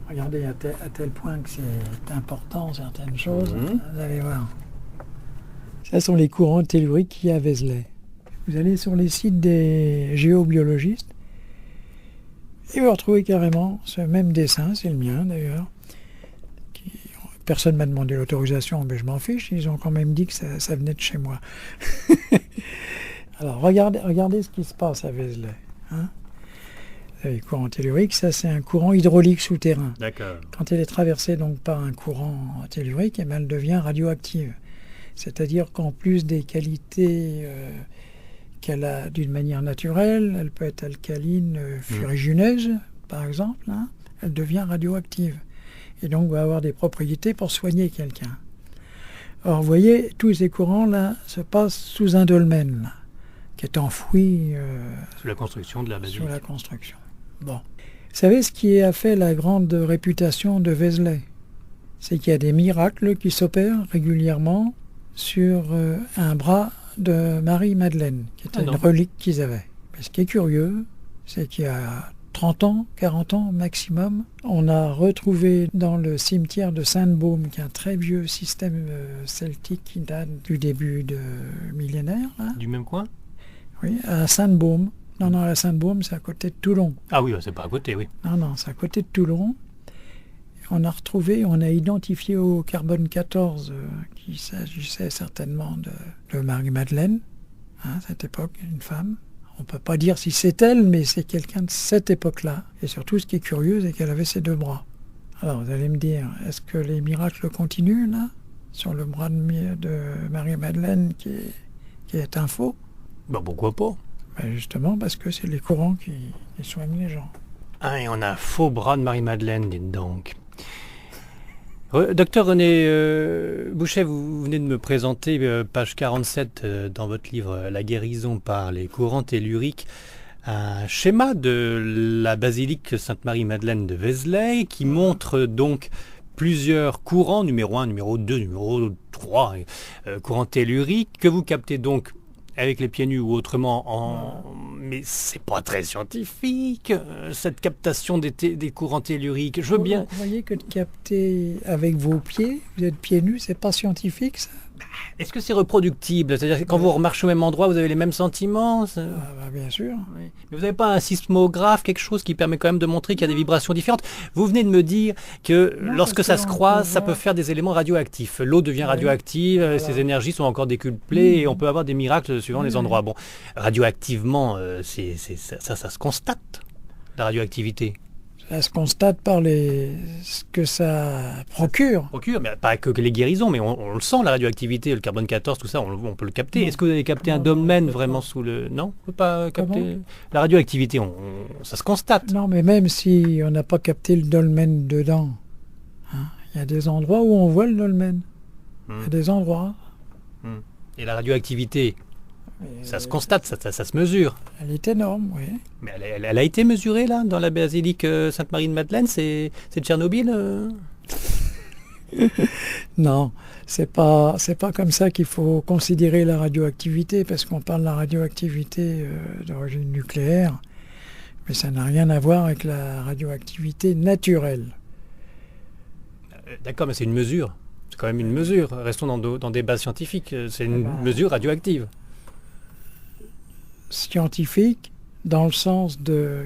Regardez à tel point que c'est important certaines choses. Vous allez voir. Ce sont les courants telluriques qu'il y a à Vézelay. Vous allez sur les sites des géobiologistes et vous retrouvez carrément ce même dessin, c'est le mien d'ailleurs. Personne ne m'a demandé l'autorisation, mais je m'en fiche, ils ont quand même dit que ça venait de chez moi. Alors regardez ce qui se passe à Vézelay. Hein. Les courants telluriques, ça c'est un courant hydraulique souterrain. D'accord. Quand elle est traversée donc par un courant tellurique, elle devient radioactive. C'est-à-dire qu'en plus des qualités qu'elle a d'une manière naturelle, elle peut être alcaline, ferrugineuse par exemple, hein, elle devient radioactive. Et donc va avoir des propriétés pour soigner quelqu'un. Or vous voyez, tous ces courants-là se passent sous un dolmen, là, qui est enfoui Sous la construction de la basilique. sous la construction. Bon. Vous savez ce qui a fait la grande réputation de Vézelay? C'est qu'il y a des miracles qui s'opèrent régulièrement sur un bras de Marie-Madeleine, qui était une relique qu'ils avaient. Mais ce qui est curieux, c'est qu'il y a 30 ans, 40 ans maximum, on a retrouvé dans le cimetière de Sainte-Baume, qui est un très vieux système celtique qui date du début de millénaire. Là. Du même coin? Oui, à Sainte-Baume. Non, la Sainte-Baume, c'est à côté de Toulon. Ah oui, c'est pas à côté, oui. Non, c'est à côté de Toulon. On a retrouvé, on a identifié au carbone 14 qu'il s'agissait certainement de Marie-Madeleine, hein, cette époque, une femme. On ne peut pas dire si c'est elle, mais c'est quelqu'un de cette époque-là. Et surtout, ce qui est curieux, c'est qu'elle avait ses deux bras. Alors, vous allez me dire, est-ce que les miracles continuent, là, sur le bras de Marie-Madeleine qui est un faux? Ben, pourquoi pas? Ben justement, parce que c'est les courants qui soignent les gens. Ah, et on a un faux bras de Marie-Madeleine, dites donc. Docteur René Bouchet, vous venez de me présenter, page 47 dans votre livre « La guérison par les courants telluriques », un schéma de la basilique Sainte-Marie-Madeleine de Vézelay qui montre donc plusieurs courants, numéro 1, numéro 2, numéro 3, courants telluriques, que vous captez donc avec les pieds nus ou autrement, mais c'est pas très scientifique, cette captation des courants telluriques. Je veux bien... Vous voyez que de capter avec vos pieds, vous êtes pieds nus, c'est pas scientifique, ça? Est-ce que c'est reproductible? C'est-à-dire que quand vous remarchez au même endroit, vous avez les mêmes sentiments? Bien sûr. Oui. Mais vous n'avez pas un sismographe, quelque chose qui permet quand même de montrer qu'il y a des vibrations différentes? Vous venez de me dire que lorsque ça se croise, ça peut faire des éléments radioactifs. L'eau devient radioactive, voilà. Ses énergies sont encore décuplées et on peut avoir des miracles suivant les endroits. Bon, radioactivement, ça se constate, la radioactivité. Ça se constate par ce que ça procure. Mais pas que les guérisons, mais on le sent, la radioactivité, le carbone 14, tout ça, on peut le capter. Est-ce que vous avez capté un dolmen vraiment sous le... Non, on ne peut pas capter la radioactivité, ça se constate. Non, mais même si on n'a pas capté le dolmen dedans, hein, il y a des endroits où on voit le dolmen. Il y a des endroits. Et la radioactivité, ça se constate, ça se mesure. Elle est énorme, oui. Mais elle a été mesurée, là, dans la basilique Sainte-Marie-de-Madeleine? C'est Tchernobyl Non, c'est pas comme ça qu'il faut considérer la radioactivité, parce qu'on parle de la radioactivité d'origine nucléaire, mais ça n'a rien à voir avec la radioactivité naturelle. D'accord, mais c'est une mesure. C'est quand même une mesure. Restons dans des bases scientifiques. C'est une mesure radioactive. Scientifique, dans le sens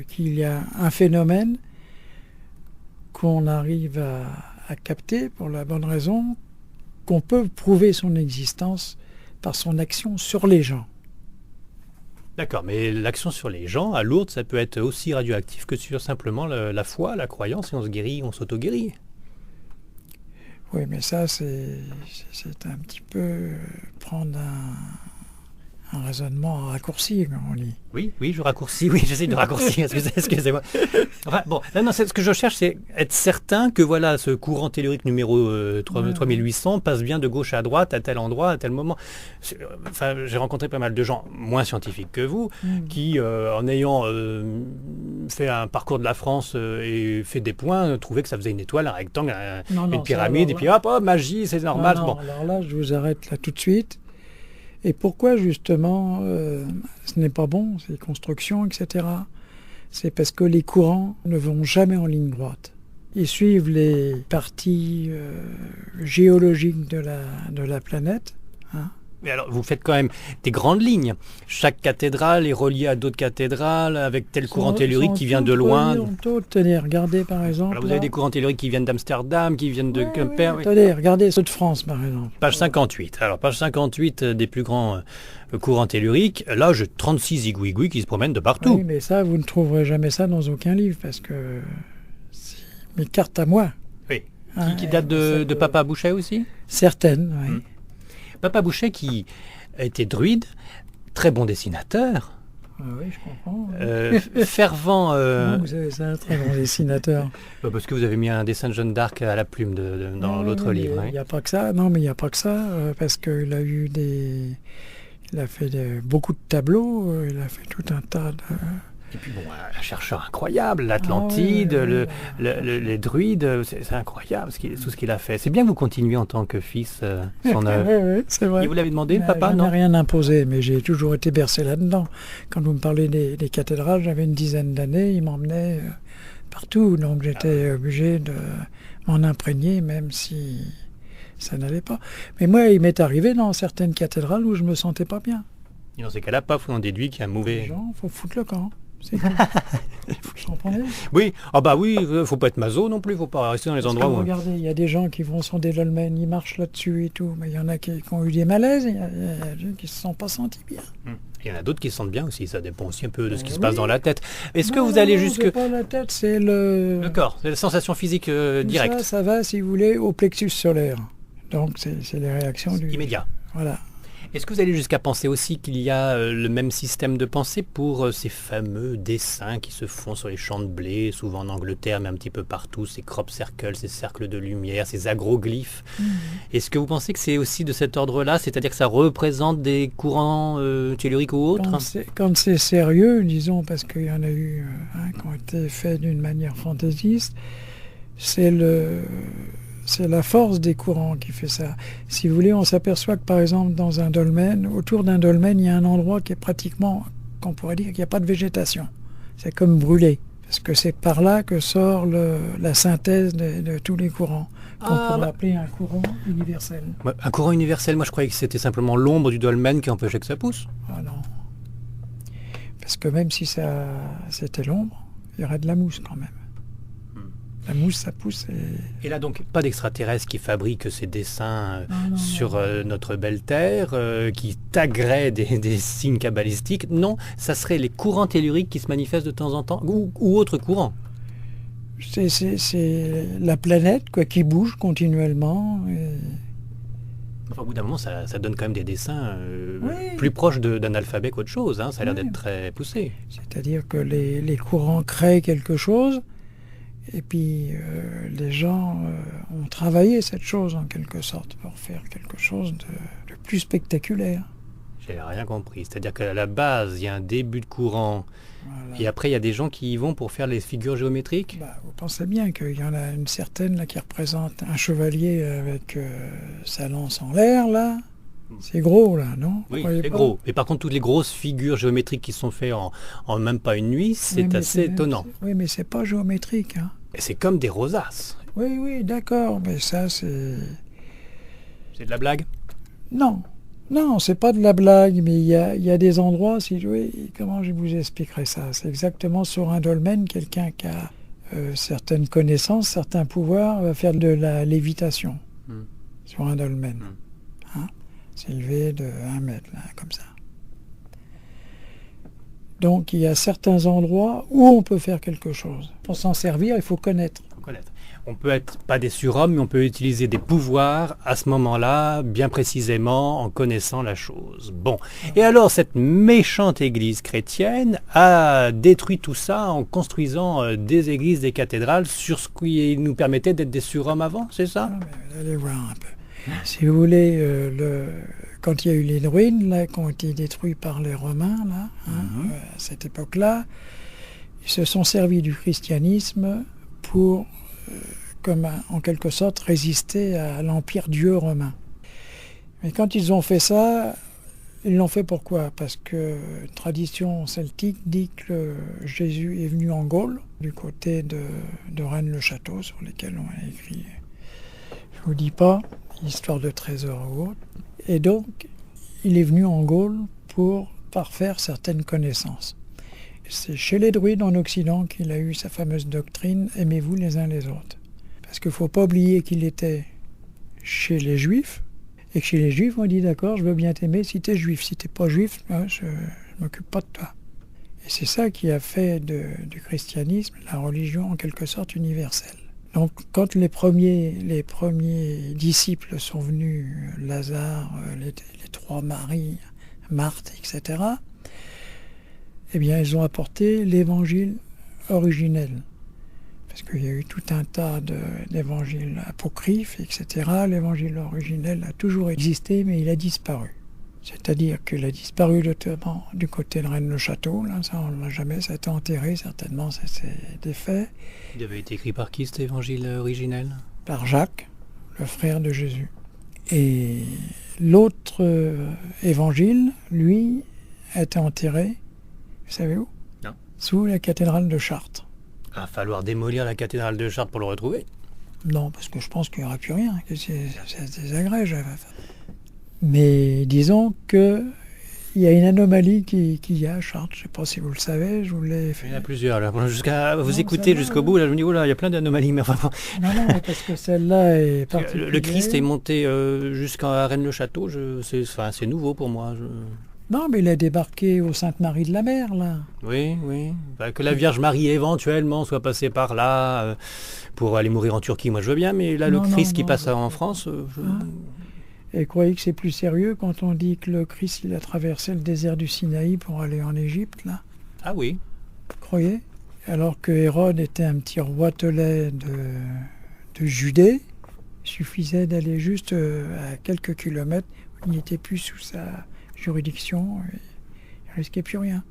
qu'il y a un phénomène qu'on arrive à capter pour la bonne raison qu'on peut prouver son existence par son action sur les gens. D'accord, mais l'action sur les gens, à Lourdes, ça peut être aussi radioactif que sur simplement la foi, la croyance, et on se guérit, on s'auto-guérit. Oui, mais ça, c'est un petit peu prendre un raisonnement raccourci, comme on dit. Oui, je raccourcis, j'essaie de raccourcir, excusez-moi. Enfin, bon, non, ce que je cherche, c'est être certain que voilà, ce courant tellurique numéro 3800 passe bien de gauche à droite, à tel endroit, à tel moment. Enfin, j'ai rencontré pas mal de gens moins scientifiques que vous, qui, en ayant fait un parcours de la France et fait des points, trouvaient que ça faisait une étoile, un rectangle, une pyramide, et puis hop, magie, c'est normal. Non, alors là, je vous arrête là tout de suite. Et pourquoi justement ce n'est pas bon, ces constructions, etc. C'est parce que les courants ne vont jamais en ligne droite. Ils suivent les parties géologiques de la planète. Hein. Mais alors, vous faites quand même des grandes lignes. Chaque cathédrale est reliée à d'autres cathédrales avec tel courant tellurique qui vient de loin. Tenez, regardez par exemple. Alors, vous avez des courants telluriques qui viennent d'Amsterdam, qui viennent de Quimper. Oui. Attendez, regardez ceux de France par exemple. Page 58. Alors, page 58 des plus grands courants telluriques. Là, j'ai 36 igouigouis qui se promènent de partout. Oui, mais ça, vous ne trouverez jamais ça dans aucun livre parce que c'est mes cartes à moi. Oui. Qui datent de Papa Bouchet aussi? Certaines, oui. Papa Bouchet qui était druide, très bon dessinateur. Oui, je comprends. Fervent... Vous savez ça, très bon dessinateur. Parce que vous avez mis un dessin de Jeanne d'Arc à la plume dans l'autre livre. Il n'y a pas que ça. Non, mais il n'y a pas que ça, parce qu'il a eu il a fait beaucoup de tableaux, il a fait tout un tas de... Et puis bon, un chercheur incroyable, l'Atlantide, les druides, c'est incroyable tout ce qu'il a fait. C'est bien que vous continuiez en tant que fils son œuvre. Oui, c'est vrai. Et vous l'avez demandé, papa, non? Je n'ai rien imposé, mais j'ai toujours été bercé là-dedans. Quand vous me parlez des cathédrales, j'avais une dizaine d'années, il m'emmenait partout, donc j'étais obligé de m'en imprégner, même si ça n'allait pas. Mais moi, il m'est arrivé dans certaines cathédrales où je me sentais pas bien. Et dans ces cas-là, paf, on déduit qu'il y a un mauvais... Il faut foutre le camp. C'est tout. Vous comprenez ? Oui, faut pas être maso non plus, faut pas rester dans les endroits où... Regardez, il y a des gens qui vont sur des dolmens, ils marchent là-dessus et tout, mais il y en a qui ont eu des malaises, il y a des gens qui se sont pas sentis bien. Il y en a d'autres qui se sentent bien aussi, ça dépend aussi un peu de ce qui se passe dans la tête. Est-ce que vous allez jusque... C'est pas la tête, c'est le corps, c'est la sensation physique directe. Ça va, si vous voulez, au plexus solaire. Donc c'est les réactions du... Immédiat. Voilà. Est-ce que vous allez jusqu'à penser aussi qu'il y a le même système de pensée pour ces fameux dessins qui se font sur les champs de blé, souvent en Angleterre, mais un petit peu partout, ces crop circles, ces cercles de lumière, ces agroglyphes. Est-ce que vous pensez que c'est aussi de cet ordre-là, c'est-à-dire que ça représente des courants telluriques ou autres? Quand c'est sérieux, disons, parce qu'il y en a eu qui ont été faits d'une manière fantaisiste, c'est la force des courants qui fait ça. Si vous voulez, on s'aperçoit que par exemple dans un dolmen, autour d'un dolmen, il y a un endroit qui est pratiquement, qu'on pourrait dire qu'il n'y a pas de végétation. C'est comme brûlé. Parce que c'est par là que sort la synthèse de tous les courants, qu'on pourrait appeler un courant universel. Un courant universel, moi je croyais que c'était simplement l'ombre du dolmen qui empêchait que ça pousse. Ah non. Parce que même si c'était l'ombre, il y aurait de la mousse quand même. La mousse, ça pousse. Et là, donc, pas d'extraterrestres qui fabriquent ces dessins sur notre belle Terre, qui tagueraient des signes cabalistiques. Non, ça serait les courants telluriques qui se manifestent de temps en temps, ou autres courants. C'est la planète qui bouge continuellement. Enfin, au bout d'un moment, ça donne quand même des dessins plus proches d'un alphabet qu'autre chose. Hein. Ça a l'air d'être très poussé. C'est-à-dire que les courants créent quelque chose. Et puis, les gens ont travaillé cette chose, en quelque sorte, pour faire quelque chose de plus spectaculaire. J'ai rien compris. C'est-à-dire qu'à la base, il y a un début de courant, et après, il y a des gens qui y vont pour faire les figures géométriques. Vous pensez bien qu'il y en a une certaine là, qui représente un chevalier avec sa lance en l'air, là. C'est gros, là, non? Oui, c'est gros. Et par contre, toutes les grosses figures géométriques qui sont faites en même pas une nuit, c'est assez étonnant. Oui, mais c'est pas géométrique. Hein. Et c'est comme des rosaces. Oui, d'accord, mais ça, c'est... C'est de la blague? Non, c'est pas de la blague, mais il y a des endroits, si vous voulez, comment je vous expliquerai ça? C'est exactement sur un dolmen, quelqu'un qui a certaines connaissances, certains pouvoirs, va faire de la lévitation sur un dolmen. Hein? S'élever de 1 mètre, là, comme ça. Donc, il y a certains endroits où on peut faire quelque chose. Pour s'en servir, il faut connaître. On peut être pas des surhommes, mais on peut utiliser des pouvoirs à ce moment-là, bien précisément, en connaissant la chose. Bon. Et alors, cette méchante église chrétienne a détruit tout ça en construisant des églises, des cathédrales, sur ce qui nous permettait d'être des surhommes avant, c'est ça? Allez voir un peu. Si vous voulez, quand il y a eu les druides là, qui ont été détruits par les Romains, là, à cette époque-là, ils se sont servis du christianisme pour, en quelque sorte, résister à l'empire dieu romain. Mais quand ils ont fait ça, Ils l'ont fait pourquoi? Parce que tradition celtique dit que Jésus est venu en Gaule, du côté de Rennes-le-Château, sur lesquels on a écrit, je ne vous dis pas, histoire de trésors ou autre. Et donc, il est venu en Gaule pour parfaire certaines connaissances. C'est chez les druides en Occident qu'il a eu sa fameuse doctrine « Aimez-vous les uns les autres ». Parce qu'il ne faut pas oublier qu'il était chez les Juifs, et que chez les Juifs, on dit « D'accord, je veux bien t'aimer si tu es juif. Si tu n'es pas juif, je ne m'occupe pas de toi ». Et c'est ça qui a fait du christianisme la religion en quelque sorte universelle. Donc quand les premiers disciples sont venus, Lazare, les trois Maries, Marthe, etc., eh bien ils ont apporté l'évangile originel. Parce qu'il y a eu tout un tas d'évangiles apocryphes, etc. L'évangile originel a toujours existé, mais il a disparu. C'est-à-dire qu'il a disparu notamment du côté de Rennes-le-Château. Là, ça, on ne l'a jamais, ça a été enterré, certainement, ça s'est défait. Il avait été écrit par qui, cet évangile originel? Par Jacques, le frère de Jésus. Et l'autre évangile, lui, a été enterré, vous savez où? Non. Sous la cathédrale de Chartres. Il va falloir démolir la cathédrale de Chartres pour le retrouver. Non, parce que je pense qu'il n'y aura plus rien, que c'est désagrège. Mais disons qu'il y a une anomalie qu'il y a à Chartres. Je ne sais pas si vous le savez, je vous l'ai fait. Il y en a plusieurs. Là. Jusqu'à vous écouter jusqu'au bout, là, je me dis, oh là, il y a plein d'anomalies. Mais enfin, non, parce que celle-là est particulière. Le Christ est monté jusqu'à Rennes-le-Château. C'est nouveau pour moi. Non, mais il a débarqué au Sainte-Marie de la Mer, là. Oui. Que la Vierge Marie éventuellement soit passée par là pour aller mourir en Turquie, moi je veux bien, mais là le Christ qui passe en France... Et croyez que c'est plus sérieux quand on dit que le Christ il a traversé le désert du Sinaï pour aller en Égypte, là? Ah oui. Croyez? Alors que Hérode était un petit roitelet de Judée, il suffisait d'aller juste à quelques kilomètres, il n'était plus sous sa juridiction, il ne risquait plus rien.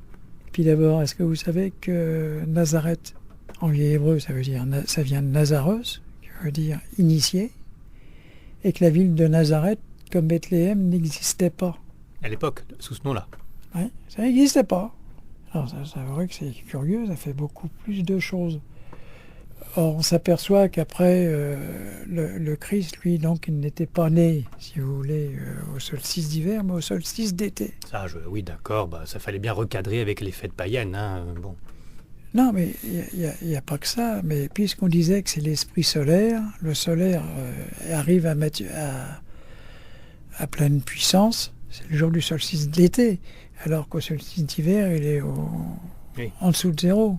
Et puis d'abord, est-ce que vous savez que Nazareth, en vieil hébreu, ça vient de Nazaros, qui veut dire initié, et que la ville de Nazareth, comme Bethléem, n'existait pas. À l'époque, sous ce nom-là. Oui, ça n'existait pas. Alors c'est vrai que c'est curieux, ça fait beaucoup plus de choses. Or, on s'aperçoit qu'après, le Christ, lui, donc, il n'était pas né, si vous voulez, au solstice d'hiver, mais au solstice d'été. Ça, oui, d'accord, ça fallait bien recadrer avec les fêtes païennes, bon. Non, mais il n'y a pas que ça, mais puisqu'on disait que c'est l'esprit solaire, le solaire arrive à pleine puissance, c'est le jour du solstice d'été, alors qu'au solstice d'hiver, il est en dessous de zéro.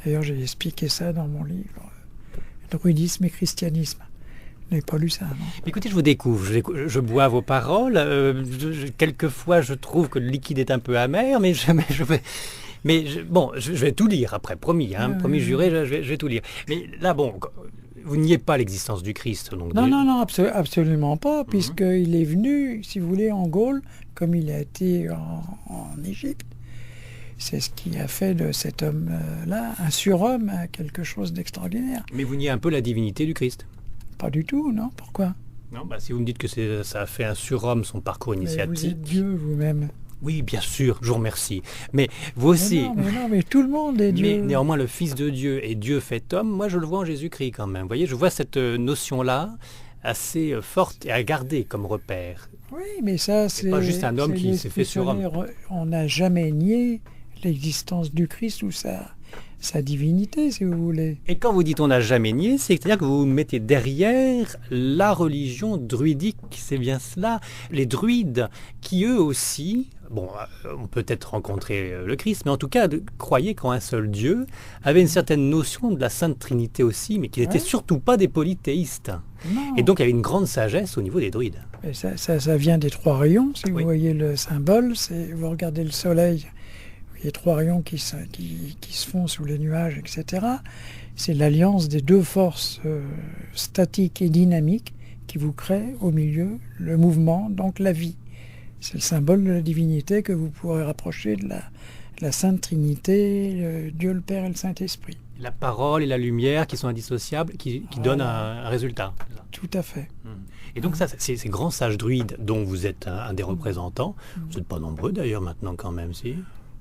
D'ailleurs, j'ai expliqué ça dans mon livre « Druidisme et christianisme ». Je n'ai pas lu ça, non. Écoutez, je vous découvre, je bois vos paroles. Quelquefois, je trouve que le liquide est un peu amer, mais je vais tout lire après, promis, promis juré, je vais tout lire. Mais là, vous niez pas l'existence du Christ. Donc non, absolument pas, puisqu'il est venu, si vous voulez, en Gaule, comme il a été en Égypte. C'est ce qui a fait de cet homme-là un surhomme, quelque chose d'extraordinaire. Mais vous niez un peu la divinité du Christ? Pas du tout, non? Pourquoi? Non, si vous me dites que ça a fait un surhomme son parcours initiatique... Mais vous êtes Dieu vous-même. Oui, bien sûr, je vous remercie. Mais vous aussi... Mais tout le monde est Dieu. Mais néanmoins, le Fils de Dieu et Dieu fait homme, moi je le vois en Jésus-Christ quand même. Vous voyez, je vois cette notion-là assez forte et à garder comme repère. Oui, mais ça, c'est pas juste un homme qui s'est fait surhomme. On n'a jamais nié l'existence du Christ ou sa divinité, si vous voulez. Et quand vous dites on n'a jamais nié, c'est-à-dire que vous vous mettez derrière la religion druidique, c'est bien cela. Les druides qui eux aussi, ont peut-être rencontré le Christ, mais en tout cas croyaient qu'en un seul Dieu, avaient une certaine notion de la Sainte Trinité aussi, mais qui n'étaient surtout pas des polythéistes. Non. Et donc il y avait une grande sagesse au niveau des druides. Et ça vient des trois rayons, si vous voyez le symbole, vous regardez le soleil, il y a trois rayons qui se font sous les nuages, etc. C'est l'alliance des deux forces statiques et dynamiques qui vous créent au milieu le mouvement, donc la vie. C'est le symbole de la divinité que vous pourrez rapprocher de la Sainte Trinité, Dieu le Père et le Saint-Esprit. La parole et la lumière qui sont indissociables, qui donnent un résultat. tout à fait. Et donc ça, ces grands sages druides dont vous êtes un des représentants, vous n'êtes pas nombreux d'ailleurs maintenant quand même, si?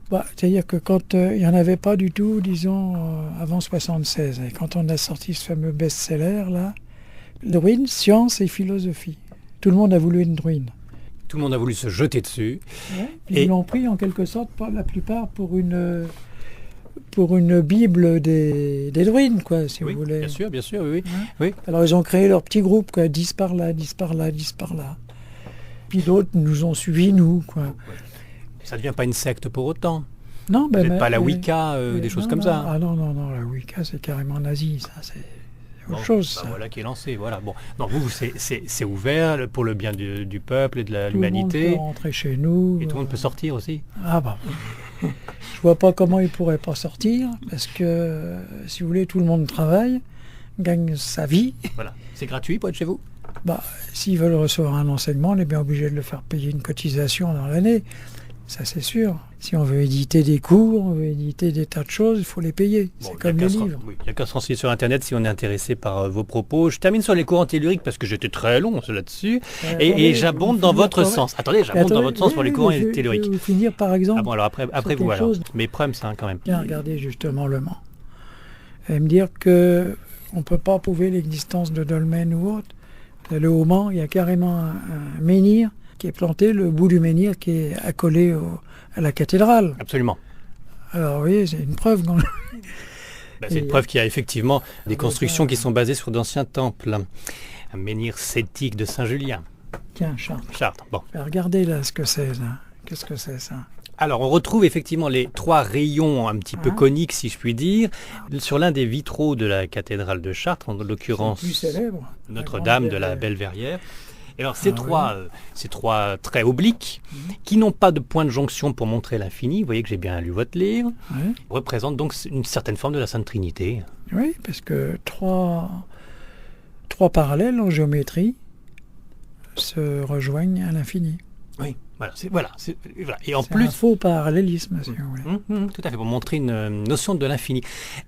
C'est-à-dire que quand il n'y en avait pas du tout, disons, avant 76, et quand on a sorti ce fameux best-seller, là, druide, science et philosophie. Tout le monde a voulu une druide. Tout le monde a voulu se jeter dessus. Ouais, ils l'ont pris en quelque sorte, la plupart, pour une bible des druides, quoi, si vous voulez. Bien sûr, oui. Hein? Oui. Alors ils ont créé leur petit groupe, quoi, 10 par là, 10 par là, 10 par là. Puis d'autres nous ont suivis, nous, quoi. Ça ne devient pas une secte pour autant. Non, Vous n'êtes pas la Wicca, des choses comme ça. Ah non, la Wicca, c'est carrément nazi, ça, c'est autre chose. Ça. Voilà qui est lancé, voilà. Bon, non, vous, c'est ouvert pour le bien du peuple et de l'humanité. Tout le monde peut rentrer chez nous. Et tout le monde peut sortir aussi. Ah bah, je vois pas comment il pourrait pas sortir, parce que, si vous voulez, tout le monde travaille, gagne sa vie. Voilà, c'est gratuit pour être chez vous. S'ils veulent recevoir un enseignement, on est bien obligé de le faire payer une cotisation dans l'année. Ça, c'est sûr. Si on veut éditer des cours, on veut éditer des tas de choses, il faut les payer. C'est comme les livres. Il n'y a qu'à se renseigner sur Internet si on est intéressé par vos propos. Je termine sur les courants telluriques parce que j'étais très long là-dessus. Et j'abonde dans votre sens. Attendez, j'abonde dans votre sens pour les courants telluriques. Je vais finir par exemple. Ah bon, alors après vous, alors. Mes problèmes, ça, quand même. Bien regarder justement le Mans. Et me dire que on ne peut pas prouver l'existence de dolmens ou autre. Le Haut Mans, il y a carrément un menhir qui est planté, le bout du menhir qui est accolé à la cathédrale. Absolument. Alors oui, c'est une preuve. C'est une preuve qu'il y a effectivement des constructions qui sont basées sur d'anciens temples. Un menhir celtique de Saint-Julien. Tiens, Chartres. Chartres, bon. Regardez là ce que c'est, là. Qu'est-ce que c'est, ça? Alors, on retrouve effectivement les 3 rayons un petit peu coniques, si je puis dire, sur l'un des vitraux de la cathédrale de Chartres, en l'occurrence Notre-Dame de la Belle-Verrière. Et alors, ces trois traits obliques, qui n'ont pas de point de jonction pour montrer l'infini, vous voyez que j'ai bien lu votre livre, représentent donc une certaine forme de la Sainte Trinité. Oui, parce que trois parallèles en géométrie se rejoignent à l'infini. Oui, voilà. Et en plus, un faux parallélisme, si vous voulez. Tout à fait, pour montrer une notion de l'infini.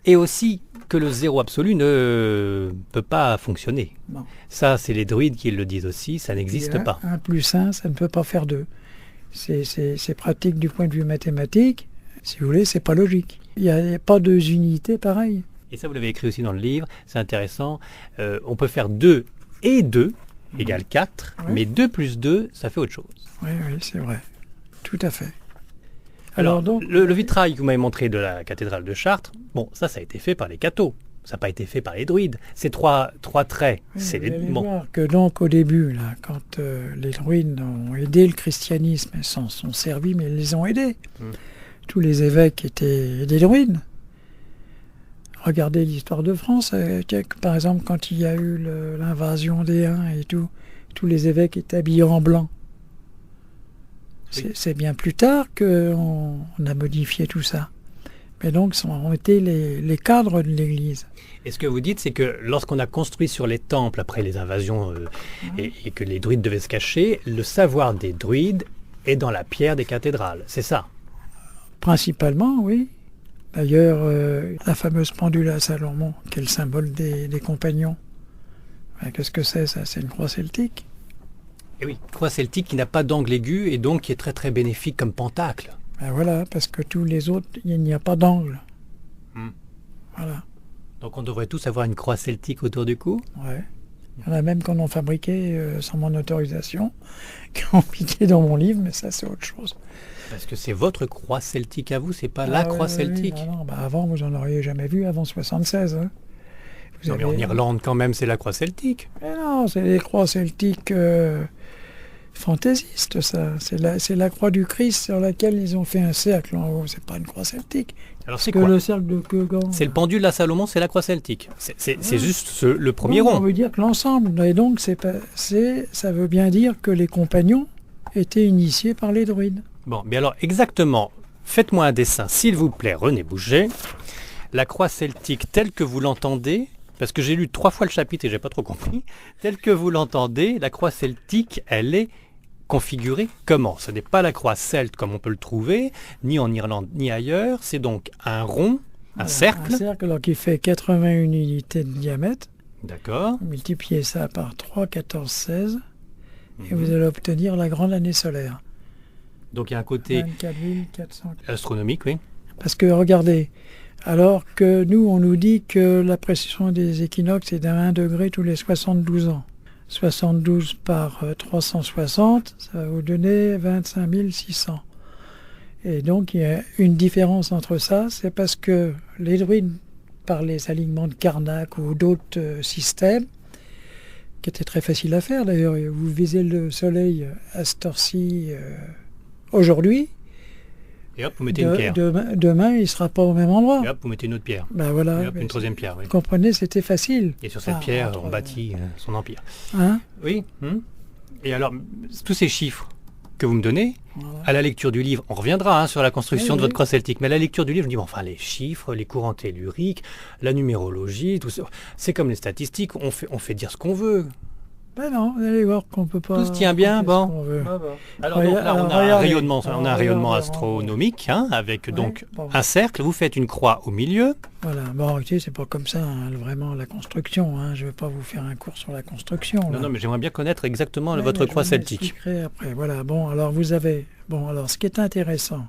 Et aussi que le zéro absolu ne peut pas fonctionner. Non. Ça, c'est les druides qui le disent aussi, ça n'existe pas. 1 plus 1, ça ne peut pas faire 2. C'est pratique du point de vue mathématique. Si vous voulez, c'est pas logique. Il n'y a pas 2 unités pareilles. Et ça, vous l'avez écrit aussi dans le livre, c'est intéressant. On peut faire 2 et 2 égale 4, mais 2 plus 2, ça fait autre chose. Oui, c'est vrai. Tout à fait. Alors donc, le vitrail que vous m'avez montré de la cathédrale de Chartres, bon, ça a été fait par les cathos. Ça n'a pas été fait par les druides. Ces trois traits, c'est les... Vous allez voir que donc au début, là, quand les druides ont aidé le christianisme, ils s'en sont servis, mais ils les ont aidés. Tous les évêques étaient des druides. Regardez l'histoire de France. Par exemple, quand il y a eu l'invasion des Huns et tout, tous les évêques étaient habillés en blanc. C'est bien plus tard qu'on a modifié tout ça. Mais donc, ce ont été les cadres de l'Église. Et ce que vous dites, c'est que lorsqu'on a construit sur les temples après les invasions et que les druides devaient se cacher, le savoir des druides est dans la pierre des cathédrales. C'est ça? Principalement, oui. D'ailleurs, la fameuse pendule à Salomon, qui est le symbole des compagnons. Qu'est-ce que c'est, ça? C'est une croix celtique. Et oui, croix celtique qui n'a pas d'angle aigu et donc qui est très très bénéfique comme pentacle. Voilà, parce que tous les autres, il n'y a pas d'angle. Voilà. Donc on devrait tous avoir une croix celtique autour du cou? Ouais. Il y en a même qu'on a fabriqué sans mon autorisation, qui ont piqué dans mon livre, mais ça c'est autre chose. Parce que c'est votre croix celtique à vous, c'est pas la croix celtique. Non, avant vous n'en auriez jamais vu avant 76. Hein. Mais en Irlande quand même c'est la croix celtique. Mais non, c'est les croix celtiques fantaisistes, ça. C'est la croix du Christ sur laquelle ils ont fait un cercle en haut. C'est pas une croix celtique. Alors c'est quoi? Le cercle de Kegan. C'est le pendule à Salomon, c'est la croix celtique. C'est juste le premier rond. On veut dire que l'ensemble. Et donc ça veut bien dire que les compagnons étaient initiés par les druides. Bon, mais alors exactement, faites-moi un dessin, s'il vous plaît, René Bouget. La croix celtique telle que vous l'entendez, parce que j'ai lu 3 fois le chapitre et j'ai pas trop compris, telle que vous l'entendez, la croix celtique, elle est configurée comment? Ce n'est pas la croix celte comme on peut le trouver, ni en Irlande ni ailleurs, c'est donc un rond, un cercle. Un cercle alors, qui fait 81 unités de diamètre. D'accord. Vous multipliez ça par 3, 14, 16, et Mhm. vous allez obtenir la grande année solaire. Donc il y a un côté 24 400. astronomique, oui. Parce que regardez, alors que nous, on nous dit que la précession des équinoxes est d'un 1 degré tous les 72 ans. 72 par 360, ça va vous donner 25 600. Et donc il y a une différence entre ça, c'est parce que les druides, par les alignements de Karnak ou d'autres systèmes, qui étaient très faciles à faire d'ailleurs, vous visez le soleil à cette heure-ci aujourd'hui, Et hop, vous mettez une pierre. demain il ne sera pas au même endroit. Et hop, vous mettez une autre pierre. Ben voilà, Et hop, une troisième pierre, oui. vous comprenez, c'était facile. Et sur cette Ah, pierre, entre- on bâtit son empire. Hein. Oui. Et alors, tous ces chiffres que vous me donnez, Voilà. à la lecture du livre, on reviendra sur la construction Oui, de votre oui. croix celtique, mais à la lecture du livre, je me dis, bon, enfin, les chiffres, les courants telluriques, la numérologie, tout ça, c'est comme les statistiques, on fait dire ce qu'on veut. Ben non, vous allez voir qu'on peut pas. Tout se tient bien, compter bon. ce qu'on veut. Alors, donc, là, on a un regardez. rayonnement, on a un Alors, rayonnement regardez, astronomique, avec Ouais, donc bon. un cercle, vous faites une croix au milieu. Voilà, bon, écoutez, c'est pas comme ça, hein, vraiment, la construction. Hein. Je vais pas vous faire un cours sur la construction. Non, là. non, mais j'aimerais bien connaître exactement Ouais, votre mais croix je vous celtique. l'expliquerai après. Voilà, bon, alors vous avez. Bon, alors ce qui est intéressant,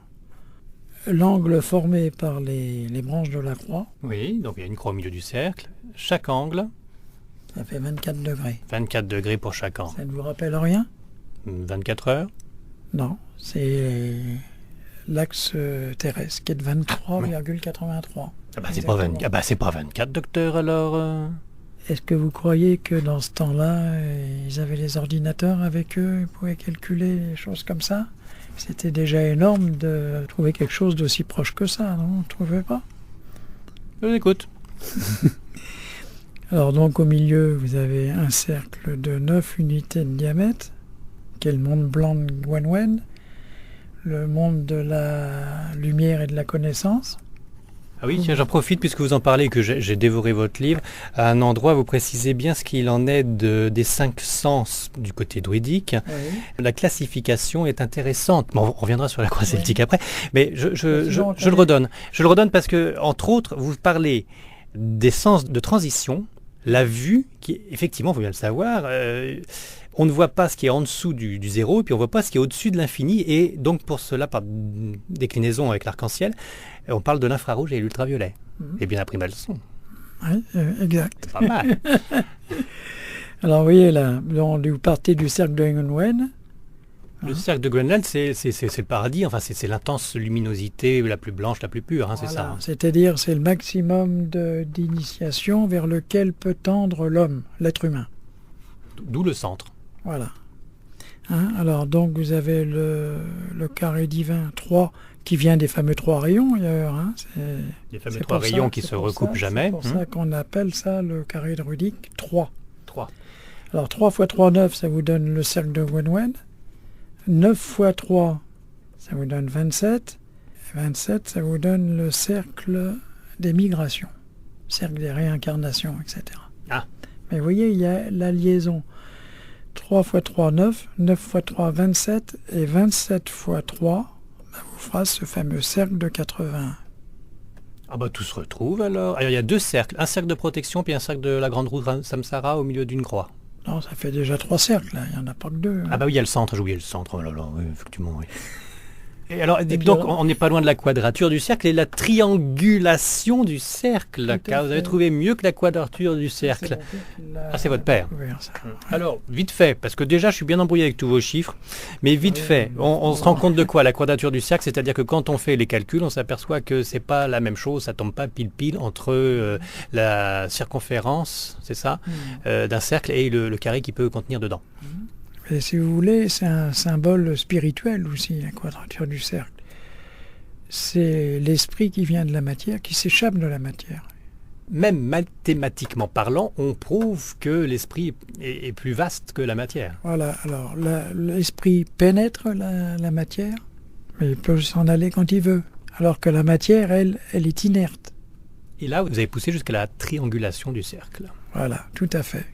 l'angle formé par les branches de la croix, Oui, donc il y a une croix au milieu du cercle. Chaque angle, ça fait 24 degrés. 24 degrés pour chaque angle. Ça ne vous rappelle rien? 24 heures. Non, c'est l'axe terrestre qui est de 23,83. Ah bah, c'est pas 20 ah bah, c'est pas 24, docteur, alors. Est-ce que vous croyez que dans ce temps-là, ils avaient les ordinateurs avec eux, ils pouvaient calculer les choses comme ça? C'était déjà énorme de trouver quelque chose d'aussi proche que ça, non? Vous ne trouvez pas? Je vous écoute. Alors donc au milieu, vous avez un cercle de 9 unités de diamètre, qui est le monde blanc de Gwenwen, le monde de la lumière et de la connaissance. Ah oui, tiens, j'en profite puisque vous en parlez et que j'ai dévoré votre livre. À un endroit, vous précisez bien ce qu'il en est des 5 sens du côté druidique. Oui. La classification est intéressante. Bon, on reviendra sur la croix celtique après, mais je Sinon, le redonne. Je le redonne parce que, entre autres, vous parlez des sens de transition, la vue, qui effectivement, il faut bien le savoir, on ne voit pas ce qui est en dessous du zéro, et puis on ne voit pas ce qui est au-dessus de l'infini, et donc pour cela, par déclinaison avec l'arc-en-ciel, on parle de l'infrarouge et l'ultraviolet. Et bien après ma leçon. Oui, exact. C'est pas mal. Alors vous voyez là, vous partez du cercle de Gwenwen. Le cercle de Groenland, c'est le paradis, enfin c'est l'intense luminosité la plus blanche, la plus pure, hein, c'est Voilà. ça. Hein. C'est-à-dire c'est le maximum d'initiation vers lequel peut tendre l'homme, l'être humain. D'où le centre. Voilà. Hein, alors donc vous avez le carré divin 3 qui vient des fameux 3 rayons d'ailleurs. Hein, Les fameux c'est 3 pour ça- rayons qui c'est se pour recoupent ça- jamais. C'est pour ça qu'on appelle ça le carré druidique 3. 3. Alors 3 x 3, 9, ça vous donne le cercle de Gwenwen. 9 x 3, ça vous donne 27. Et 27, ça vous donne le cercle des migrations, cercle des réincarnations, etc. Ah. Mais vous voyez, il y a la liaison. 3 x 3, 9, 9 x 3, 27, et 27 x 3, vous fera ce fameux cercle de 80. Ah bah tout se retrouve alors. Alors il y a 2 cercles, un cercle de protection puis un cercle de la grande route Samsara au milieu d'une croix. Non, ça fait déjà 3 cercles, là. Il n'y en a pas que 2. Ah bah oui, il y a le centre, j'ai oublié le centre, oh là là, oui, effectivement, oui. Et alors, puis donc, alors on n'est pas loin de la quadrature du cercle et la triangulation du cercle. Tout à Car vous avez fait. trouvé mieux que la quadrature du cercle. Ah, c'est votre père. Ça. Alors, vite fait, parce que déjà, je suis bien embrouillé avec tous vos chiffres, mais vite Oui, fait, mais on se rend compte de quoi? La quadrature du cercle, c'est-à-dire que quand on fait les calculs, on s'aperçoit que c'est pas la même chose, ça tombe pas pile-pile entre la circonférence, c'est ça, d'un cercle et le carré qui peut contenir dedans. Et si vous voulez, c'est un symbole spirituel aussi, la quadrature du cercle. C'est l'esprit qui vient de la matière, qui s'échappe de la matière. Même mathématiquement parlant, on prouve que l'esprit est plus vaste que la matière. Voilà, alors l'esprit pénètre la matière, mais il peut s'en aller quand il veut. Alors que la matière, elle est inerte. Et là, vous avez poussé jusqu'à la triangulation du cercle. Voilà, tout à fait.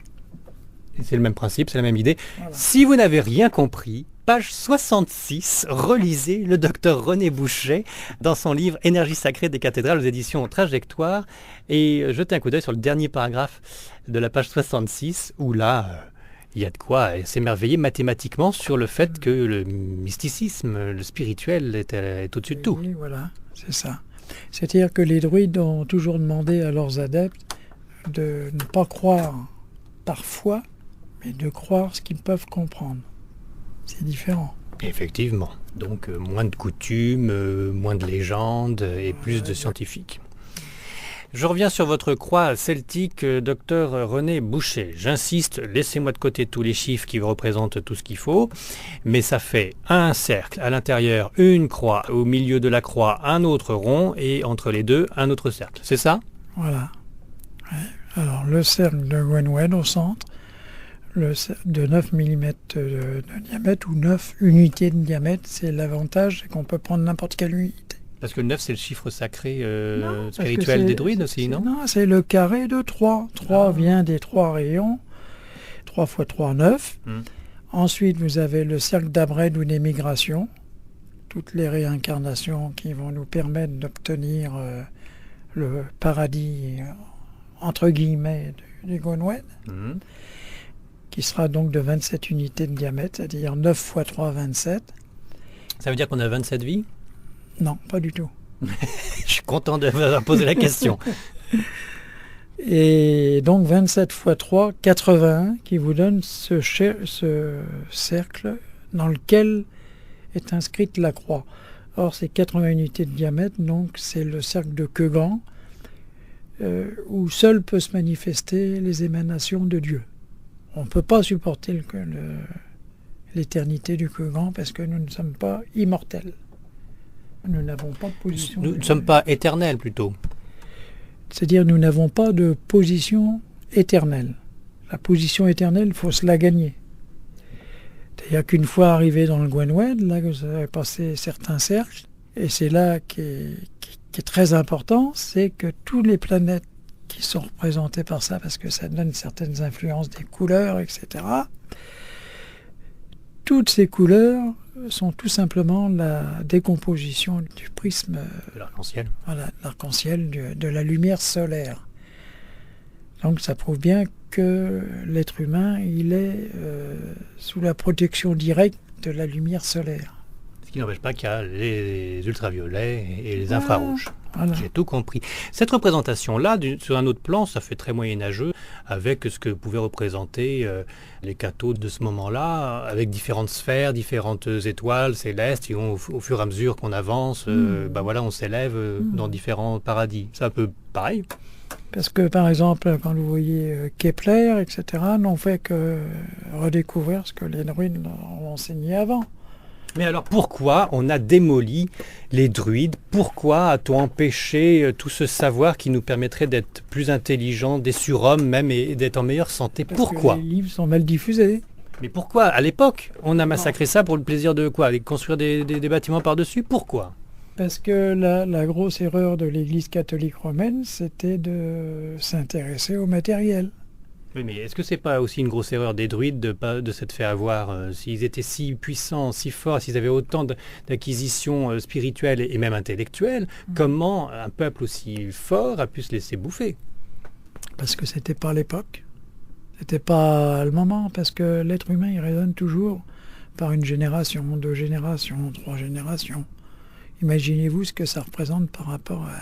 Et c'est le même principe, c'est la même idée. Voilà. Si vous n'avez rien compris, Page 66, relisez le docteur René Bouchet dans son livre Énergie sacrée des cathédrales aux éditions Trajectoire. Et jetez un coup d'œil sur le dernier paragraphe de la page 66 où là, il y a de quoi s'émerveiller mathématiquement sur le fait que le mysticisme, le spirituel est au-dessus de tout. Oui, voilà, c'est ça. C'est-à-dire que les druides ont toujours demandé à leurs adeptes de ne pas croire par foi, mais de croire ce qu'ils peuvent comprendre. C'est différent. Effectivement. Donc moins de coutumes, moins de légendes et plus de scientifiques. Je reviens sur votre croix celtique, docteur René Bouchet. J'insiste, laissez-moi de côté tous les chiffres qui représentent tout ce qu'il faut, mais ça fait un cercle à l'intérieur, une croix, au milieu de la croix, un autre rond, et entre les deux, un autre cercle. C'est ça ? Voilà. Ouais. Alors le cercle de Gwenwed au centre, de 9 mm de diamètre ou 9 unités de diamètre, c'est l'avantage, c'est qu'on peut prendre n'importe quelle unité. Parce que le 9, c'est le chiffre sacré spirituel des druides aussi, non ? Non, c'est le carré de 3. 3 vient des 3 rayons. 3 x 3, 9. Ensuite, vous avez le cercle d'Abred ou des migrations. Toutes les réincarnations qui vont nous permettre d'obtenir le paradis, entre guillemets, du Gwenwed. Qui sera donc de 27 unités de diamètre, c'est-à-dire 9 x 3, 27. Ça veut dire qu'on a 27 vies ? Non, pas du tout. Je suis content de vous poser la question. Et donc 27 x 3, 81, qui vous donne ce cercle dans lequel est inscrite la croix. Or, c'est 80 unités de diamètre, donc c'est le cercle de Kegan, où seul peut se manifester les émanations de Dieu. On ne peut pas supporter l'éternité du Kegan parce que nous ne sommes pas immortels. Nous n'avons pas de position. Nous ne sommes pas éternels plutôt. C'est-à-dire nous n'avons pas de position éternelle. La position éternelle, il faut se la gagner. C'est-à-dire qu'une fois arrivé dans le Gwenwed, là vous avez passé certains cercles, et c'est là qui est très important, c'est que toutes les planètes qui sont représentées par ça, parce que ça donne certaines influences des couleurs, etc. Toutes ces couleurs sont tout simplement la décomposition du prisme de l'arc-en-ciel. Voilà, l'arc-en-ciel de la lumière solaire. Donc ça prouve bien que l'être humain, il est sous la protection directe de la lumière solaire. Ce qui n'empêche pas qu'il y a les ultraviolets et les infrarouges. Voilà. J'ai tout compris. Cette représentation-là, sur un autre plan, ça fait très moyenâgeux, avec ce que pouvaient représenter les cathos de ce moment-là, avec différentes sphères, différentes étoiles célestes, et au fur et à mesure qu'on avance, on s'élève dans différents paradis. C'est un peu pareil. Parce que, par exemple, quand vous voyez Kepler, etc., n'ont fait que redécouvrir ce que les druides ont enseigné avant. Mais alors pourquoi on a démoli les druides ? Pourquoi a-t-on empêché tout ce savoir qui nous permettrait d'être plus intelligents, des surhommes même, et d'être en meilleure santé ? Pourquoi ? Parce que les livres sont mal diffusés. Mais pourquoi ? À l'époque, on a massacré ça pour le plaisir de quoi ? De construire des bâtiments par-dessus ? Pourquoi ? Parce que la grosse erreur de l'Église catholique romaine, c'était de s'intéresser au matériel. Oui, mais est-ce que c'est pas aussi une grosse erreur des druides de s'être fait avoir s'ils étaient si puissants, si forts, s'ils avaient autant d'acquisitions spirituelles et même intellectuelles, comment un peuple aussi fort a pu se laisser bouffer ? Parce que c'était pas l'époque. C'était pas le moment, parce que l'être humain, il raisonne toujours par une génération, 2 générations, 3 générations. Imaginez-vous ce que ça représente par rapport à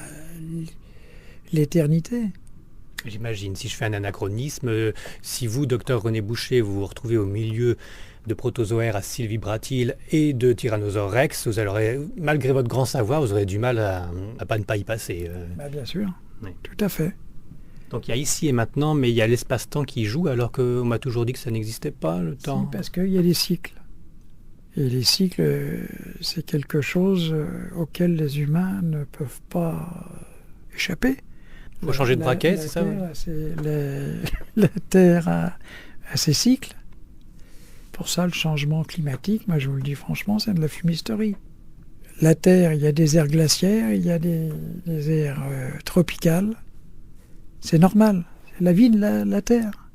l'éternité. J'imagine, si je fais un anachronisme, si vous, docteur René Bouchet, vous vous retrouvez au milieu de protozoaires à cils vibratile et de tyrannosaures rex, vous aurez, malgré votre grand savoir, vous aurez du mal à ne pas y passer. Bien sûr, oui. Tout à fait. Donc il y a ici et maintenant, mais il y a l'espace-temps qui joue, alors qu'on m'a toujours dit que ça n'existait pas, le temps. Si, parce qu'il y a des cycles. Et les cycles, c'est quelque chose auquel les humains ne peuvent pas échapper. Il faut changer de braquet, c'est ça ? La Terre a ses cycles. Pour ça, le changement climatique, moi je vous le dis franchement, c'est de la fumisterie. La Terre, il y a des aires glaciaires, il y a des aires tropicales. C'est normal, c'est la vie de la Terre.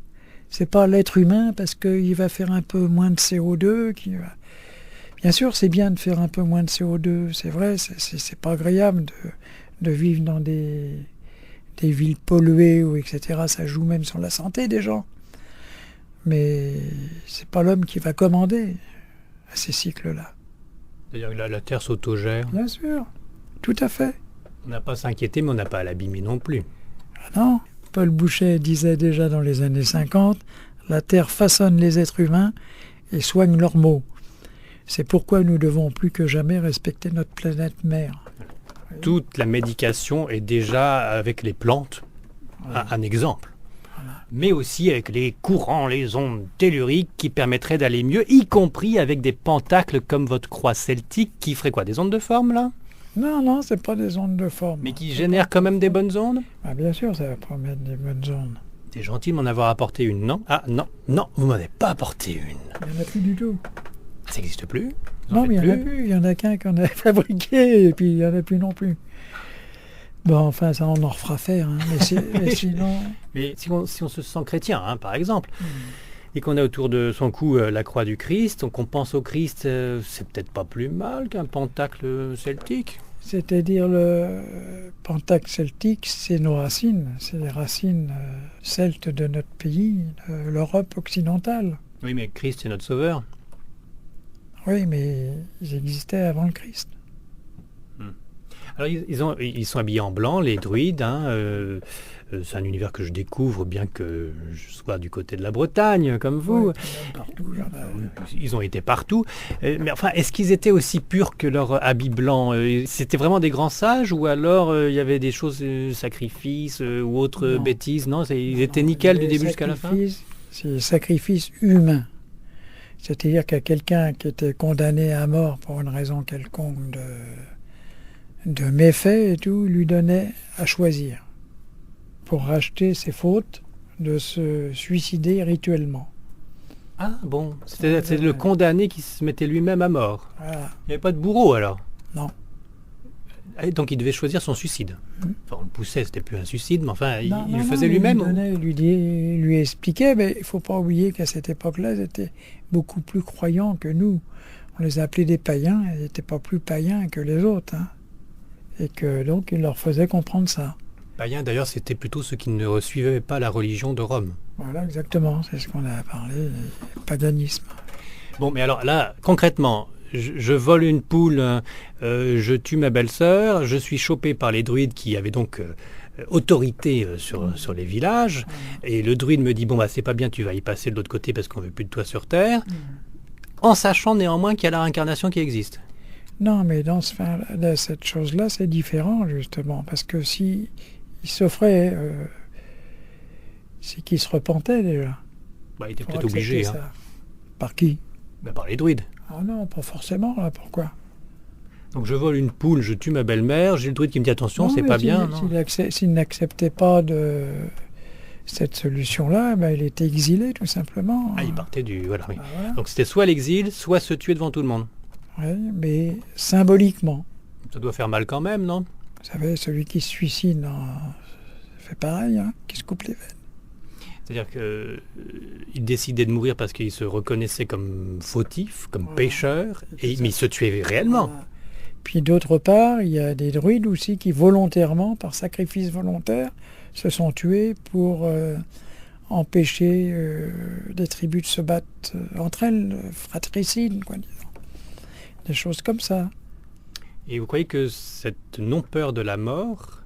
C'est pas l'être humain parce qu'il va faire un peu moins de CO2 qui va Bien sûr, c'est bien de faire un peu moins de CO2, c'est vrai, c'est pas agréable de vivre dans des villes polluées, ou etc. Ça joue même sur la santé des gens. Mais c'est pas l'homme qui va commander à ces cycles-là. C'est-à-dire que la Terre s'autogère. Bien sûr, tout à fait. On n'a pas à s'inquiéter, mais on n'a pas à l'abîmer non plus. Ah non, Paul Bouchet disait déjà dans les années 50, la Terre façonne les êtres humains et soigne leurs maux. C'est pourquoi nous devons plus que jamais respecter notre planète mère. Toute la médication est déjà avec les plantes un exemple. Voilà. Mais aussi avec les courants, les ondes telluriques qui permettraient d'aller mieux, y compris avec des pentacles comme votre croix celtique qui ferait quoi? Des ondes de forme là? Non, c'est pas des ondes de forme. Mais qui génèrent quand même des bonnes ondes? Ah, bien sûr, ça va promettre des bonnes ondes. C'est gentil de m'en avoir apporté une, non? Ah non, vous m'avez pas apporté une. Il n'y en a plus du tout. Ça n'existe plus? Vous en Non, mais il faites n'y en a plus. Il y en a qu'un qu'on a fabriqué et puis il n'y en a plus non plus. Bon, enfin, ça, on en refera faire. Hein. Mais sinon... Mais si on se sent chrétien, hein, par exemple, et qu'on a autour de son cou la croix du Christ, donc on pense au Christ, c'est peut-être pas plus mal qu'un pentacle celtique. C'est-à-dire le pentacle celtique, c'est nos racines. C'est les racines celtes de notre pays, de l'Europe occidentale. Oui, mais Christ, c'est notre sauveur. Oui, mais ils existaient avant le Christ. Alors, ils sont habillés en blanc, les druides. Hein, c'est un univers que je découvre, bien que je sois du côté de la Bretagne, comme vous. Ouais, partout, il y en a. Ils ont été partout. Mais enfin, est-ce qu'ils étaient aussi purs que leur habit blanc? C'était vraiment des grands sages ou alors il y avait des choses, sacrifices ou autres Non. bêtises? Non, ils étaient nickel du Les début jusqu'à la fin? C'est des sacrifices humains. C'est-à-dire qu'il y a quelqu'un qui était condamné à mort pour une raison quelconque de méfait et tout, il lui donnait à choisir pour racheter ses fautes de se suicider rituellement. Ah bon, c'est le condamné qui se mettait lui-même à mort. Voilà. Il n'y avait pas de bourreau alors? Non. Et donc il devait choisir son suicide. Enfin, on le poussait, c'était plus un suicide, mais enfin, il Non, le non, faisait mais lui-même. Il lui expliquait, mais il ne faut pas oublier qu'à cette époque-là, ils étaient beaucoup plus croyants que nous. On les appelait des païens, ils n'étaient pas plus païens que les autres. Hein. Et que donc, il leur faisait comprendre ça. Païens, d'ailleurs, c'était plutôt ceux qui ne suivaient pas la religion de Rome. Voilà, exactement, c'est ce qu'on a parlé, paganisme. Bon, mais alors là, concrètement, je vole une poule, je tue ma belle-sœur, je suis chopé par les druides qui avaient donc autorité sur les villages, et le druide me dit, bon, bah c'est pas bien, tu vas y passer de l'autre côté parce qu'on veut plus de toi sur Terre, en sachant néanmoins qu'il y a la réincarnation qui existe. Non, mais dans cette chose-là, c'est différent, justement, parce que si il s'offrait, c'est qu'il se repentait déjà. Bah, il était pour peut-être obligé. accepter Hein. ça. Par qui? Bah, par les druides. Ah non, pas forcément, là, pourquoi? Donc je vole une poule, je tue ma belle-mère, j'ai le druide qui me dit attention, c'est mais pas bien. Non. S'il n'acceptait pas de cette solution-là, ben, il était exilé, tout simplement. Ah, il partait du... Voilà, oui. Ah, voilà. Donc c'était soit l'exil, soit se tuer devant tout le monde. Oui, mais symboliquement. Ça doit faire mal quand même, non? Vous savez, celui qui se suicide fait pareil, hein, qui se coupe les veines. C'est-à-dire qu'il décidait de mourir parce qu'il se reconnaissait comme fautif, comme Voilà. pécheur, mais il se tuait Voilà. réellement. Puis d'autre part, il y a des druides aussi qui volontairement, par sacrifice volontaire, se sont tués pour empêcher des tribus de se battre entre elles, fratricides, quoi, disons. Des choses comme ça. Et vous croyez que cette non-peur de la mort,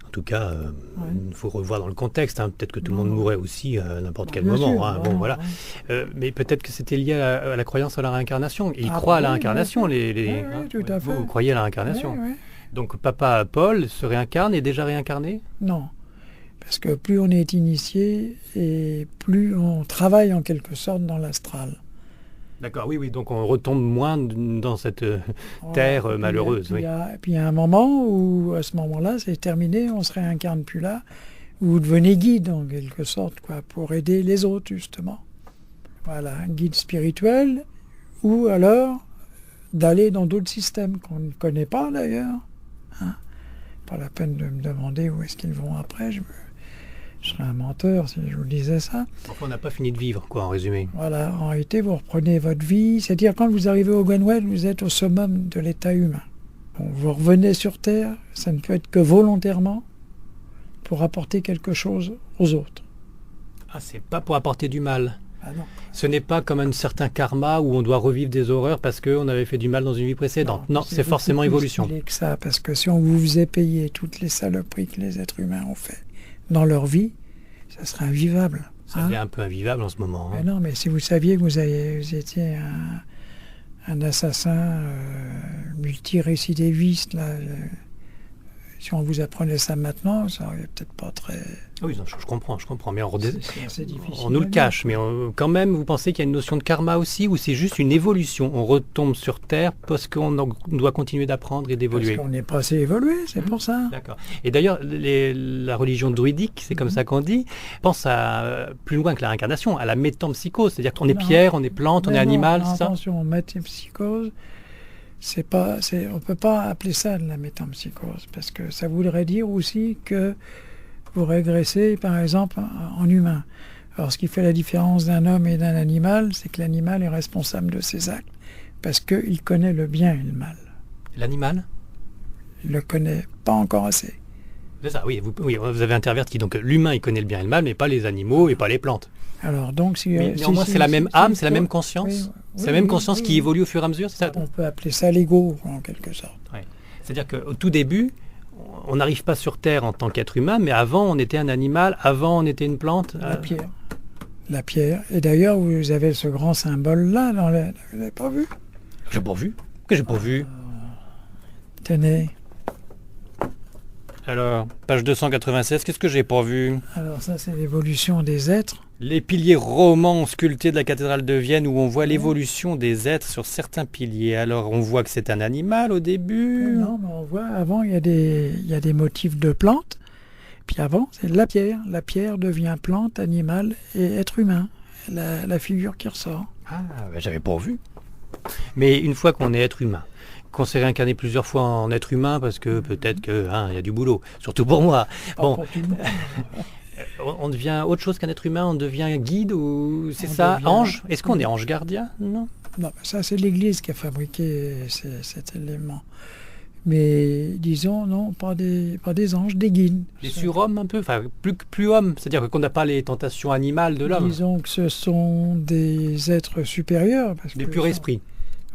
en tout cas, il faut revoir dans le contexte, hein, peut-être que tout le monde mourrait aussi à n'importe quel Bien moment. sûr, Hein, bon, voilà. Mais peut-être que c'était lié à la croyance à la réincarnation. Ils croient à la réincarnation, oui, tout à fait. Vous croyez à la réincarnation. Oui, oui. Donc papa Paul se réincarne, est déjà réincarné? Non. Parce que plus on est initié et plus on travaille en quelque sorte dans l'astral. D'accord, oui, donc on retombe moins dans cette terre Voilà. malheureuse. Puis Oui. il y a un moment où, à ce moment-là, c'est terminé, on se réincarne plus là, où vous devenez guide en quelque sorte, quoi, pour aider les autres, justement. Voilà, un guide spirituel, ou alors d'aller dans d'autres systèmes qu'on ne connaît pas d'ailleurs. Hein. Pas la peine de me demander où est-ce qu'ils vont après. Je serais un menteur si je vous disais ça. Enfin, on n'a pas fini de vivre, quoi, en résumé. Voilà, en réalité, vous reprenez votre vie, c'est-à-dire quand vous arrivez au Gwenwell, vous êtes au summum de l'état humain. Bon, vous revenez sur Terre, ça ne peut être que volontairement pour apporter quelque chose aux autres. Ah, c'est pas pour apporter du mal. Ah non. Ce n'est pas comme un certain karma où on doit revivre des horreurs parce qu'on avait fait du mal dans une vie précédente. Non, c'est forcément évolution. C'est que ça, parce que si on vous faisait payer toutes les saloperies que les êtres humains ont fait dans leur vie, ça serait invivable. Ça devient un peu invivable en ce moment. Mais non, mais si vous saviez que vous étiez un assassin multirécidiviste, là, si on vous apprenait ça maintenant, ça aurait peut-être pas très... Oui, non, je comprends. Mais C'est assez difficile. on nous le cache. Mais quand même, vous pensez qu'il y a une notion de karma aussi ou c'est juste une évolution? On retombe sur Terre parce qu'on doit continuer d'apprendre et d'évoluer. Parce qu'on n'est pas assez évolué, c'est pour ça. D'accord. Et d'ailleurs, la religion druidique, c'est comme ça qu'on dit, pense à plus loin que la réincarnation, à la métempsychose. C'est-à-dire qu'on est pierre, on est plante, on est animal, c'est ça? Attention, métempsychose, on ne peut pas appeler ça de la métempsychose, parce que ça voudrait dire aussi que vous régressez, par exemple, en humain. Alors, ce qui fait la différence d'un homme et d'un animal, c'est que l'animal est responsable de ses actes, parce qu'il connaît le bien et le mal. L'animal? Il ne le connaît pas encore assez. C'est ça, oui, vous avez interverti. Donc l'humain, il connaît le bien et le mal, mais pas les animaux et pas les plantes. Alors, donc, mais néanmoins, c'est la même âme, c'est la même conscience. C'est la même conscience qui évolue au fur et à mesure, c'est ça? On peut appeler ça l'ego, en quelque sorte. Ouais. C'est-à-dire qu'au tout début, on n'arrive pas sur Terre en tant qu'être humain, mais avant, on était un animal, avant, on était une plante. La pierre. La pierre. Et d'ailleurs, vous avez ce grand symbole-là, vous n'avez pas vu? J'ai pas vu. Que j'ai pas vu? Tenez. Alors, page 296, qu'est-ce que j'ai pas vu? Alors ça, c'est l'évolution des êtres. Les piliers romans sculptés de la cathédrale de Vienne où on voit l'évolution des êtres sur certains piliers. Alors, on voit que c'est un animal au début. Non, mais on voit, avant, il y a des motifs de plantes. Puis avant, c'est la pierre. La pierre devient plante, animal et être humain. La figure qui ressort. Ah, ben, j'avais pas vu. Mais une fois qu'on est être humain, qu'on s'est réincarné plusieurs fois en être humain, parce que peut-être qu'il y a du boulot, surtout pour moi. Bon, on devient autre chose qu'un être humain, on devient guide ou c'est ça, ange? Est-ce qu'on est ange gardien? Non. Non, ça c'est l'Église qui a fabriqué cet élément. Mais disons, non, pas des anges, des guides. Des surhommes un peu, enfin plus hommes, c'est-à-dire qu'on n'a pas les tentations animales de l'homme. Disons que ce sont des êtres supérieurs. Des purs esprits.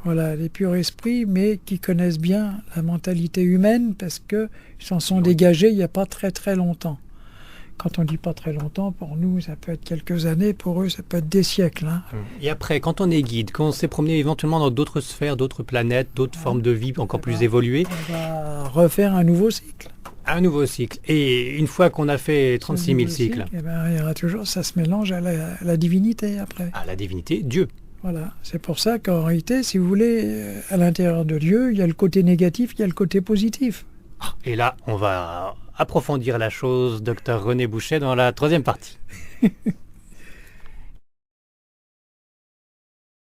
Voilà, les purs esprits, mais qui connaissent bien la mentalité humaine parce qu'ils s'en sont dégagés il n'y a pas très très longtemps. Quand on dit pas très longtemps, pour nous, ça peut être quelques années, pour eux, ça peut être des siècles. Hein. Et après, quand on est guide, quand on s'est promené éventuellement dans d'autres sphères, d'autres planètes, d'autres formes de vie encore plus évoluées, on va refaire un nouveau cycle. Un nouveau cycle. Et une fois qu'on a fait 36 000 cycles, il y aura toujours, ça se mélange à la divinité après. À la divinité, Dieu. Voilà, c'est pour ça qu'en réalité, si vous voulez, à l'intérieur de Dieu, il y a le côté négatif, il y a le côté positif. Et là, on va approfondir la chose, docteur René Bouchet, dans la troisième partie.